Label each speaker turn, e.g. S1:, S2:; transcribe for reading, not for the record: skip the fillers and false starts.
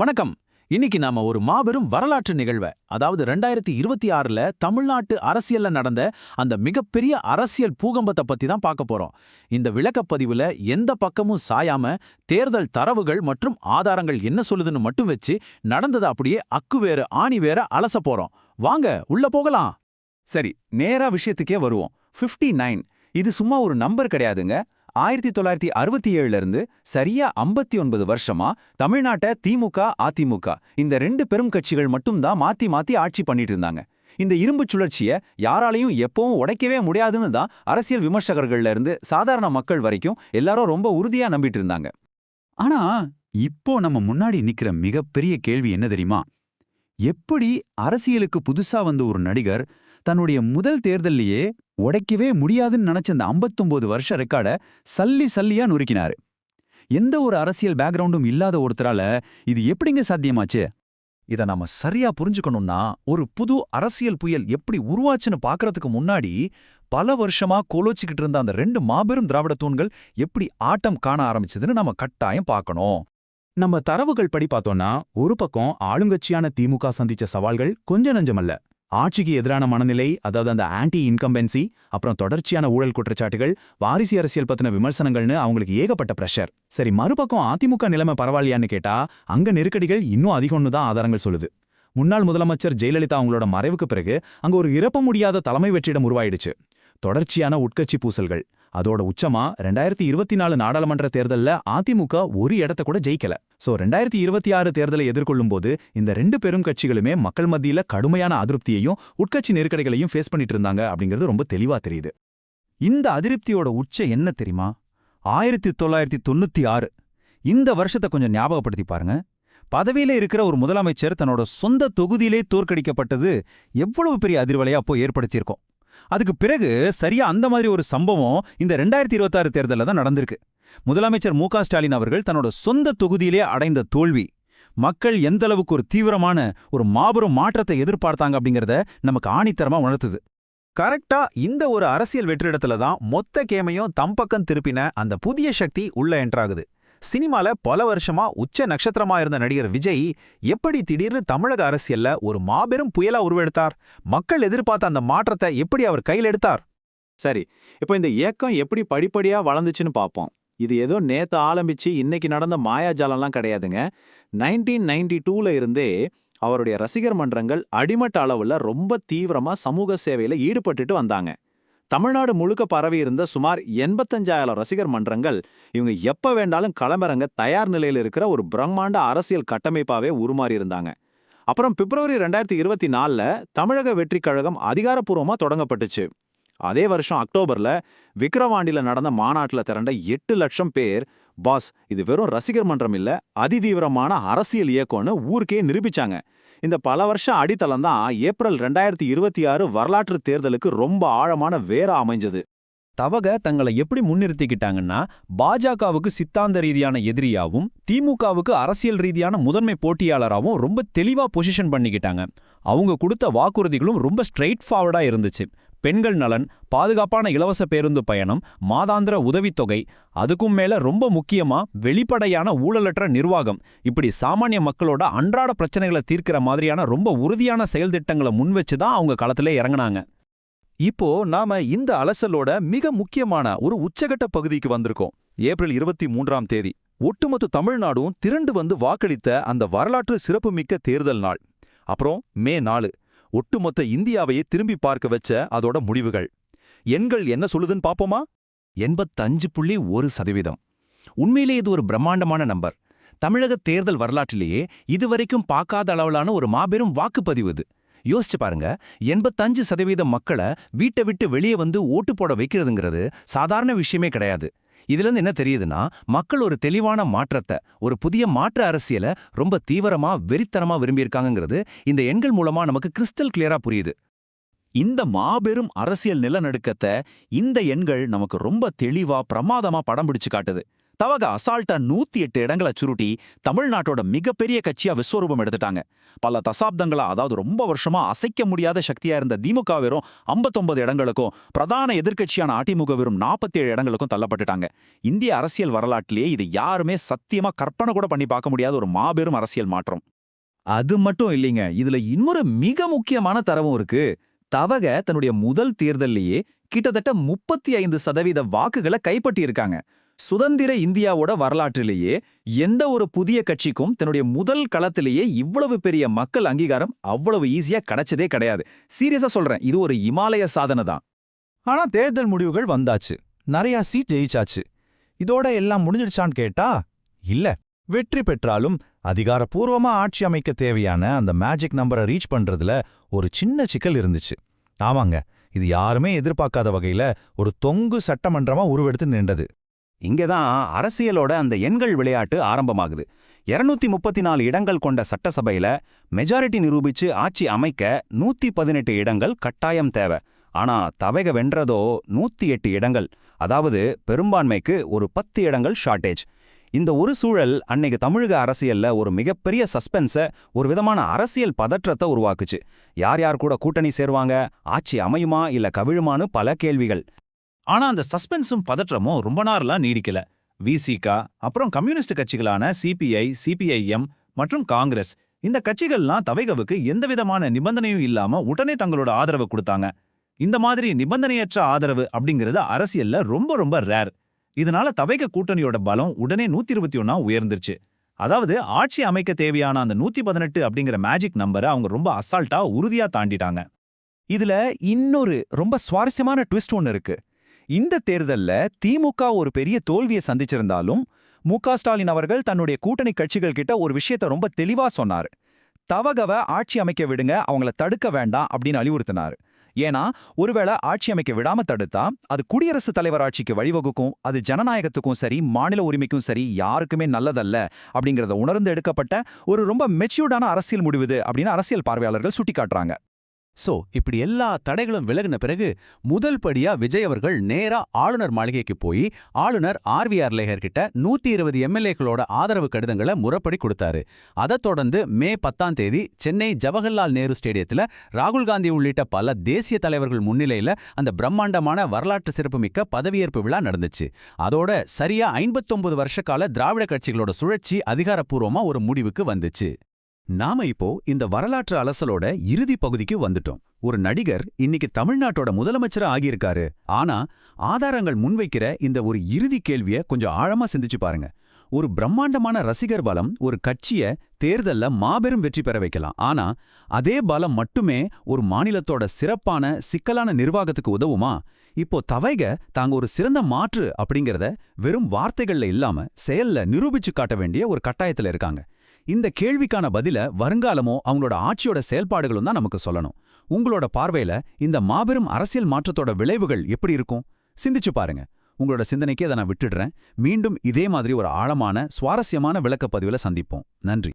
S1: வணக்கம். இன்னைக்கு நாம ஒரு மாபெரும் வரலாற்று நிகழ்வை, அதாவது 2026ல தமிழ்நாட்டு அரசியல்ல நடந்த அந்த மிகப்பெரிய அரசியல் பூகம்பத்தை பத்தி தான் பார்க்க போறோம். இந்த விளக்கப்பதிவுல எந்த பக்கமும் சாயாம தேர்தல் தரவுகள் மற்றும் ஆதாரங்கள் என்ன சொல்லுதுன்னு மட்டும் வச்சு நடந்தது அப்படியே அக்கு வேற ஆணி வேற அலச போறோம். வாங்க உள்ள போகலாம்.
S2: சரி, நேரா விஷயத்துக்கே வருவோம். 59 இது சும்மா ஒரு நம்பர் கிடையாதுங்க. 1967ல இருந்து சரியா 59 வருஷமா தமிழ்நாட்டை திமுக, அதிமுக இந்த ரெண்டு பெரும் கட்சிகள் மட்டும்தான் மாத்தி மாத்தி ஆட்சி பண்ணிட்டு இருந்தாங்க. இந்த இரும்பு சுழற்சியை யாராலையும் எப்பவும் உடைக்கவே முடியாதுன்னு தான் அரசியல் விமர்சகர்கள்ல இருந்து சாதாரண மக்கள் வரைக்கும் எல்லாரும் ரொம்ப உறுதியா நம்பிட்டு இருந்தாங்க.
S3: ஆனா இப்போ நம்ம முன்னாடி நிக்கிற மிகப்பெரிய கேள்வி என்ன தெரியுமா? எப்படி அரசியலுக்கு புதுசா வந்த ஒரு நடிகர் தன்னுடைய முதல் தேர்தல்லையே உடைக்கவே முடியாதுன்னு நினைச்ச அந்த 59 வருஷ ரெக்கார்ட சல்லியா நொறுக்கினாரு? எந்த ஒரு அரசியல் பேக்ரவுண்டும் இல்லாத ஒருத்தரால இது எப்படிங்க சாத்தியமாச்சு?
S4: இத நாம சரியா புரிஞ்சுக்கணும்னா, ஒரு புது அரசியல் புயல் எப்படி உருவாச்சுன்னு பார்க்கறதுக்கு முன்னாடி பல வருஷமா கோலோச்சிக்கிட்டு இருந்த அந்த ரெண்டு மாபெரும் திராவிட தூண்கள் எப்படி ஆட்டம் காண ஆரம்பிச்சதுன்னு நம்ம கட்டாயம் பார்க்கணும்.
S5: நம்ம தரவுகள் படி பார்த்தோம்னா, ஒரு பக்கம் ஆளுங்கட்சியான திமுக சந்திச்ச சவால்கள் கொஞ்சம் நஞ்சமல்ல. ஆட்சிக்கு எதிரான மனநிலை, அதாவது அந்த ஆன்டி இன்கம்பென்சி, அப்புறம் தொடர்ச்சியான ஊழல் குற்றச்சாட்டுகள், வாரிசு அரசியல் பத்தின விமர்சனங்கள்னு அவங்களுக்கு ஏகப்பட்ட பிரஷர். சரி, மறுபக்கம் அதிமுக நிலைமை பரவாயில்லையான்னு கேட்டா அங்க நெருக்கடிகள் இன்னும் அதிகம்னு தான் ஆதாரங்கள் சொல்லுது. முன்னாள் முதலமைச்சர் ஜெயலலிதா அவங்களோட மறைவுக்கு பிறகு அங்க ஒரு இறப்ப முடியாத தலைமை வெற்றிடம் உருவாயிடுச்சு. தொடர்ச்சியான உட்கட்சி பூசல்கள். அதோட உச்சமா 2024 நாடாளுமன்ற தேர்தல்ல அதிமுக ஒரு இடத்த கூட ஜெயிக்கல. சோ 2026 தேர்தலை எதிர்கொள்ளும் போது இந்த ரெண்டு பெரும் கட்சிகளுமே மக்கள் மத்தியில கடுமையான அதிருப்தியையும் உட்கட்சி நெருக்கடிகளையும் ஃபேஸ் பண்ணிட்டு இருந்தாங்க அப்படிங்கிறது ரொம்ப தெளிவா தெரியுது.
S4: இந்த அதிருப்தியோட உச்ச என்ன தெரியுமா? 1996. இந்த வருஷத்தை கொஞ்சம் ஞாபகப்படுத்தி பாருங்க. பதவியில இருக்கிற ஒரு முதலமைச்சர் தன்னோட சொந்த தொகுதியிலே தோற்கடிக்கப்பட்டது எவ்வளவு பெரிய அதிர்வலையா அப்போ ஏற்படுத்தியிருக்கோம். அதுக்கு பிறகு சரியா அந்த மாதிரி ஒரு சம்பவம் இந்த 2026 தேர்தலில் தான் நடந்திருக்கு. முதலமைச்சர் மு.க. ஸ்டாலின் அவர்கள் தன்னோட சொந்த தொகுதியிலே அடைந்த தோல்வி மக்கள் எந்த அளவுக்கு ஒரு தீவிரமான ஒரு மாபெரும் மாற்றத்தை எதிர்பார்த்தாங்க அப்படிங்கறத நமக்கு ஆணித்தரமா உணர்த்துது.
S1: கரெக்டா இந்த ஒரு அரசியல் வெற்றிடத்துல தான் மொத்த கேமையும் தம் பக்கம் திருப்பின அந்த புதிய சக்தி உள்ள என்ட்ராகுது. சினிமால பல வருஷமா உச்ச நட்சத்திரமா இருந்த நடிகர் விஜய் எப்படி திடீர்னு தமிழக அரசியல்ல ஒரு மாபெரும் புயலா உருவெடுத்தார்? மக்கள் எதிர்பார்த்த அந்த மாற்றத்தை எப்படி அவர் கையில் எடுத்தார்? சரி, இப்போ இந்த இயக்கம் எப்படி படிப்படியா வளர்ந்துச்சுன்னு பார்ப்போம். இது ஏதோ நேத்து ஆரம்பிச்சு இன்னைக்கு நடந்த மாயாஜாலம்லாம் கிடையாதுங்க. 1992ல இருந்தே அவருடைய ரசிகர் மன்றங்கள் அடிமட்ட அளவுல ரொம்ப தீவிரமா சமூக சேவையில ஈடுபட்டுட்டு வந்தாங்க. தமிழ்நாடு முழுக்க பரவி இருந்த சுமார் 85,000 ரசிகர் மன்றங்கள் இவங்க எப்ப வேண்டாலும் களமிறங்க தயார் நிலையில் இருக்கிற ஒரு பிரம்மாண்ட அரசியல் கட்டமைப்பாவே உருமாறி இருந்தாங்க. அப்புறம் பிப்ரவரி 2024ல தமிழக வெற்றிக் கழகம் அதிகாரப்பூர்வமா தொடங்கப்பட்டுச்சு. அதே வருஷம் அக்டோபர்ல விக்கிரவாண்டியில நடந்த மாநாட்டில் திரண்ட 8 லட்சம் பேர், பாஸ் இது வெறும் ரசிகர் மன்றம் இல்ல, அதிதீவிரமான அரசியல் இயக்கம்னு ஊருக்கே நிரூபிச்சாங்க. இந்த பல வருஷம் அடித்தளம் தான் ஏப்ரல் 2026 வரலாற்று தேர்தலுக்கு ரொம்ப ஆழமான வேரா அமைஞ்சது.
S4: தவக தங்களை எப்படி முன்னிறுத்திக்கிட்டாங்கன்னா, பாஜகவுக்கு சித்தாந்த ரீதியான எதிரியாவும் திமுகவுக்கு அரசியல் ரீதியான முதன்மை போட்டியாளராகவும் ரொம்ப தெளிவா பொசிஷன் பண்ணிக்கிட்டாங்க. அவங்க கொடுத்த வாக்குறுதிகளும் ரொம்ப ஸ்ட்ரெயிட் ஃபார்வர்டா இருந்துச்சு. பெண்கள் நலன், பாதுகாப்பான இலவச பேருந்து பயணம், மாதாந்திர உதவித்தொகை, அதுக்கும் மேல ரொம்ப முக்கியமா வெளிப்படையான ஊழலற்ற நிர்வாகம், இப்படி சாமானிய மக்களோட அன்றாட பிரச்சனைகளை தீர்க்கிற மாதிரியான ரொம்ப உறுதியான செயல் திட்டங்களை முன்வச்சுதான் அவங்க களத்திலே இறங்கினாங்க.
S5: இப்போ நாம இந்த அலசலோட மிக முக்கியமான ஒரு உச்சகட்ட பகுதிக்கு வந்திருக்கோம். ஏப்ரல் 23ஆம் தேதி ஒட்டுமொத்த தமிழ்நாடும் திரண்டு வந்து வாக்களித்த அந்த வரலாற்று சிறப்புமிக்க தேர்தல் நாள். அப்புறம் மே 4 ஒட்டுமொத்த இந்தியாவையே திரும்பி பார்க்க வச்ச அதோட முடிவுகள். எண்கள் என்ன சொல்லுதுன்னு பாப்போமா?
S6: 85.1%. உண்மையிலே இது ஒரு பிரம்மாண்டமான நம்பர். தமிழக தேர்தல் வரலாற்றிலேயே இதுவரைக்கும் பார்க்காத அளவிலான ஒரு மாபெரும் வாக்குப்பதிவு இது. யோசிச்சு பாருங்க, 85% மக்களை வீட்டை விட்டு வெளியே வந்து ஓட்டு போட வைக்கிறதுங்கிறது சாதாரண விஷயமே கிடையாது. இதுலேருந்து என்ன தெரியுதுன்னா, மக்கள் ஒரு தெளிவான மாற்றத்தை, ஒரு புதிய மாற்று அரசியலை ரொம்ப தீவிரமா வெறித்தனமா விரும்பியிருக்காங்கிறது இந்த எண்கள் மூலமா நமக்கு கிறிஸ்டல் கிளியரா புரியுது.
S4: இந்த மாபெரும் அரசியல் நிலநடுக்கத்தை இந்த எண்கள் நமக்கு ரொம்ப தெளிவா பிரமாதமா படம் பிடிச்சு காட்டுது.
S3: தவக அசால்ட்டா 108 இடங்களை சுருட்டி தமிழ்நாட்டோட மிகப்பெரிய கட்சியா விஸ்வரூபம் எடுத்துட்டாங்க. பல தசாப்தங்களா, அதாவது ரொம்ப வருஷமா அசைக்க முடியாத சக்தியா இருந்த திமுக வெறும் 59 இடங்களுக்கும், பிரதான எதிர்க்கட்சியான அதிமுக வெறும் 47 இடங்களுக்கும் தள்ளப்பட்டுட்டாங்க. இந்திய அரசியல் வரலாற்றிலேயே இது யாருமே சத்தியமா கற்பனை கூட பண்ணி பார்க்க முடியாத ஒரு மாபெரும் அரசியல் மாற்றம்.
S2: அது மட்டும் இல்லைங்க, இதுல இன்னொரு மிக முக்கியமான தரவும் இருக்கு. தவக தன்னுடைய முதல் தேர்தல்லையே கிட்டத்தட்ட 35% வாக்குகளை கைப்பற்றியிருக்காங்க. சுதந்திர இந்தியாவோட வரலாற்றிலேயே எந்த ஒரு புதிய கட்சிக்கும் தன்னுடைய முதல் களத்திலேயே இவ்வளவு பெரிய மக்கள் அங்கீகாரம் அவ்வளவு ஈஸியா கிடைச்சதே கிடையாது. சீரியஸா சொல்றேன், இது ஒரு இமாலய சாதனை தான்.
S4: ஆனா தேர்தல் முடிவுகள் வந்தாச்சு, நிறைய சீட் ஜெயிச்சாச்சு. இதோட எல்லாம் முடிஞ்சிடுச்சான்னு கேட்டா இல்ல. வெற்றி பெற்றாலும் அதிகாரப்பூர்வமா ஆட்சி அமைக்க தேவையான அந்த மேஜிக் நம்பரை ரீச் பண்றதுல ஒரு சின்ன சிக்கல் இருந்துச்சு. ஆமாங்க, இது யாருமே எதிர்பார்க்காத வகையில ஒரு தொங்கு சட்டமன்றமா உருவெடுத்து நின்றது.
S3: இங்கதான் அரசியலோட அந்த எண்கள் விளையாட்டு ஆரம்பமாகுது. 234 இடங்கள் கொண்ட சட்டசபையில மெஜாரிட்டி நிரூபிச்சு ஆட்சி அமைக்க 118 இடங்கள் கட்டாயம் தேவை. ஆனா தவக வென்றதோ 108 இடங்கள். அதாவது பெரும்பான்மைக்கு ஒரு 10 இடங்கள் ஷார்ட்டேஜ். இந்த ஒரு சூழல் அன்னைக்கு தமிழக அரசியல்ல ஒரு மிகப்பெரிய சஸ்பென்ஸை, ஒரு விதமான அரசியல் பதற்றத்தை உருவாக்குச்சு. யார் யார் கூட கூட்டணி சேருவாங்க, ஆட்சி அமையுமா இல்ல கவிழுமான்னு பல கேள்விகள்.
S2: ஆனா அந்த சஸ்பென்ஸும் பதற்றமும் ரொம்ப நாள்லாம் நீடிக்கல. விசிக, அப்புறம் கம்யூனிஸ்ட் கட்சிகளான சிபிஐ, சிபிஐஎம் மற்றும் காங்கிரஸ், இந்த கட்சிகள்லாம் தவைகவுக்கு எந்தவிதமான நிபந்தனையும் இல்லாம உடனே தங்களோட ஆதரவு கொடுத்தாங்க. இந்த மாதிரி நிபந்தனையற்ற ஆதரவு அப்படிங்கிறது அரசியல்ல ரொம்ப ரொம்ப ரேர். இதனால தவைக கூட்டணியோட பலம் உடனே 121 உயர்ந்துருச்சு. அதாவது ஆட்சி அமைக்க தேவையான அந்த 118 அப்படிங்கிற மேஜிக் நம்பரை அவங்க ரொம்ப அசால்ட்டா உறுதியா தாண்டிட்டாங்க.
S3: இதுல இன்னொரு ரொம்ப சுவாரஸ்யமான ட்விஸ்ட் ஒன்னு இருக்கு. இந்த தேர்தல்ல திமுக ஒரு பெரிய தோல்வியை சந்திச்சிருந்தாலும் மு.க. ஸ்டாலின் அவர்கள் தன்னுடைய கூட்டணி கட்சிகள் கிட்ட ஒரு விஷயத்த ரொம்ப தெளிவா சொன்னாரு. தவகவை ஆட்சி அமைக்க விடுங்க, அவங்கள தடுக்க வேண்டாம் அப்படின்னு அறிவுறுத்தினாரு. ஏன்னா ஒருவேளை ஆட்சி அமைக்க விடாம தடுத்தா அது குடியரசுத் தலைவர் ஆட்சிக்கு வழிவகுக்கும், அது ஜனநாயகத்துக்கும் சரி மாநில உரிமைக்கும் சரி யாருக்குமே நல்லதல்ல அப்படிங்கறத உணர்ந்து எடுக்கப்பட்ட ஒரு ரொம்ப மெச்சூர்டான அரசியல் முடிவுது அப்படின்னு அரசியல் பார்வையாளர்கள் சுட்டிக்காட்டுறாங்க.
S1: சோ இப்படி எல்லா தடைகளும் விலகின பிறகு முதல் படியா விஜய் அவர்கள் நேரா ஆளுநர் மாளிகைக்கு போய் ஆளுநர் ஆர்.வி.ஆர். லேகர் கிட்ட 120 எம்எல்ஏக்களோட ஆதரவு கடிதங்களை முறைப்படி கொடுத்தாரு. அதைத் தொடர்ந்து மே 10ஆம் தேதி சென்னை ஜவஹர்லால் நேரு ஸ்டேடியத்துல ராகுல் காந்தி உள்ளிட்ட பல தேசிய தலைவர்கள் முன்னிலையில அந்த பிரம்மாண்டமான வரலாற்று சிறப்புமிக்க பதவியேற்பு விழா நடந்துச்சு. அதோட சரியா 59 வருஷ கால திராவிட கட்சிகளோட சுழற்சி அதிகாரப்பூர்வமா ஒரு முடிவுக்கு வந்துச்சு. நாம இப்போ இந்த வரலாற்று அலசலோட இறுதி பகுதிக்கு வந்துட்டோம். ஒரு நடிகர் இன்னைக்கு தமிழ்நாட்டோட முதலமைச்சரா ஆகியிருக்காரு. ஆனா ஆதாரங்கள் முன்வைக்கிற இந்த ஒரு இறுதி கேள்விய கொஞ்சம் ஆழமா சிந்திச்சு பாருங்க. ஒரு பிரம்மாண்டமான ரசிகர் பலம் ஒரு கட்சிய தேர்தல்ல மாபெரும் வெற்றி பெற வைக்கலாம். ஆனா அதே பலம் மட்டுமே ஒரு மாநிலத்தோட சிறப்பான சிக்கலான நிர்வாகத்துக்கு உதவுமா? இப்போ தவைக தாங்க ஒரு சிறந்த மாற்று அப்படிங்கறத வெறும் வார்த்தைகள்ல இல்லாம செயல்ல நிரூபிச்சு காட்ட வேண்டிய ஒரு கட்டாயத்துல இருக்காங்க. இந்த கேள்விக்கான பதில வருங்காலமோ அவங்களோட ஆட்சியோட செயல்பாடுகளும் தான் நமக்கு சொல்லணும். உங்களோட பார்வையில இந்த மாபெரும் அரசியல் மாற்றத்தோட விளைவுகள் எப்படி இருக்கும்? சிந்திச்சு பாருங்க. உங்களோட சிந்தனைக்கு அதை நான் விட்டுடுறேன். மீண்டும் இதே மாதிரி ஒரு ஆழமான சுவாரஸ்யமான விளக்கப்பதிவுல சந்திப்போம். நன்றி.